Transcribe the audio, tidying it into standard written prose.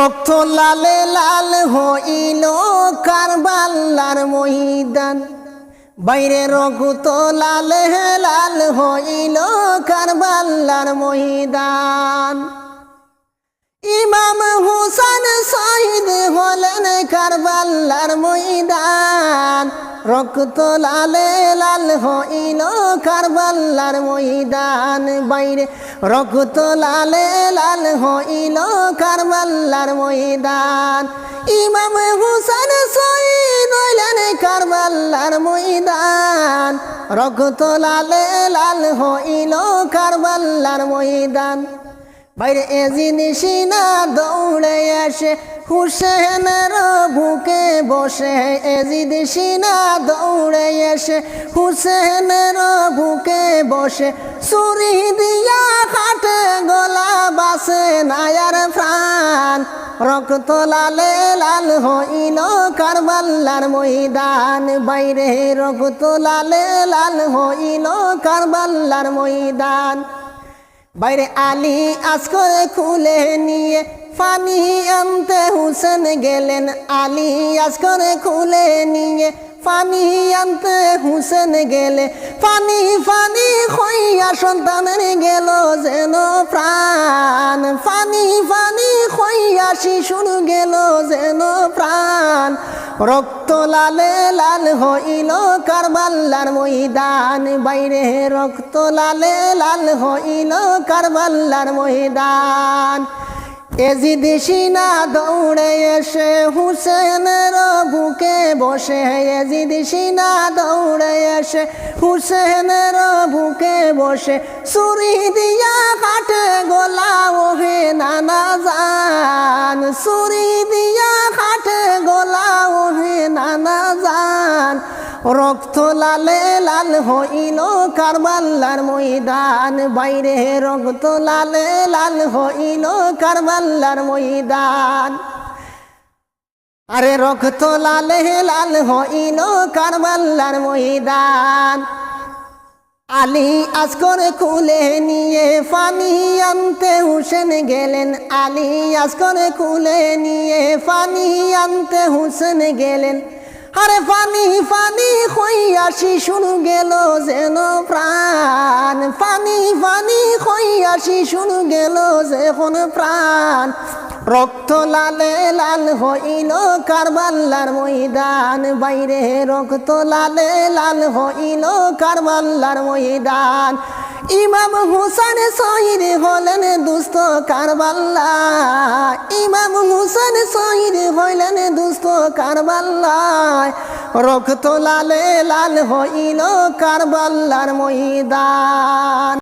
রক্ত লালে লাল হইল কারবালার ময়দান, বাইরে রক্ত লালে লাল হইল কারবালার ময়দান। ইমাম হুসেন শহীদ হলেন কারবালার ময়দান, রক্ত লালে লাল হইল কারবালার ময়দান, বাইরে রক্ত লালে লাল হইল কারবালার ময়দান। ইমাম হুসেন শহীদ হইলেন কারবালার ময়দান, রক্ত লালে লাল হইল কারবালার ময়দান। বাইরে এজিদ সিনা দৌড়ে আসে হুসেনের বুকে বসে, এজিদ সিনা দৌড়ে এসে হুসেনের বুকে বসে, ছুরি দিয়া কাটে গলা বাসে নায়ার প্রাণ, রক্ত লালে লাল হইল কারবালার ময়দান, বাইরে রক্ত লালে লাল হইল কারবালার ময়দান। বাইরে আলী আজকরে খুলে নিয়ে পানি আনতে হুসেন গেলেন, আলী আজকরে খুলে নিয়ে পানি আনতে হুসেন গেলে, পানি পানি খইয়া সন্তানের গেল যেন প্রাণ, পানি পানি খইয়া শিশুর গেল যেন প্রাণ, রক্ত লালে লাল হইল কারবালার ময়দান, বাইরে রক্ত লালে লাল হইল কারবালার ময়দান। এজিদ সিনা দৌড়ে এসে হুসেনের বুকে বসে, এজিদ সিনা দৌড়ে এসে হুসেনের বুকে বসে, ছুরি দিয়া কাটে গলা ওহে নানা জান, ছুরি দিয়া কাটে গলা ওহে নানা জান, রক্ত লালে লাল হইল কারবালার ময়দান, বাইরে রক্ত লালে লাল হইল কারবালার ময়দান। আরে রক্ত লালে লাল হইল কারবালার ময়দান। আলী আজকরে খুলে নিয়ে পানি আনতে হুসেন গেলেন, আলী আজকরে খুলে নিয়ে পানি আনতে হুসেন গেলেন, আরে পানি পানি খইয়া শিশুর গেল যেন প্রাণ, পানি পানি খইয়া শিশুর গেল যেন প্রাণ, রক্ত লালে লাল হইল কারবালার ময়দান, বাইরে রক্ত লালে লাল হইল কারবালার ময়দান। ইমাম হুসেন শহীদ হলেন দুস্থ কারবালা, ইমাম হুসেন শহীদ হইলেন দুস্থ কারবালায়, রক্ত লালে লাল হইল কারবালার ময়দান।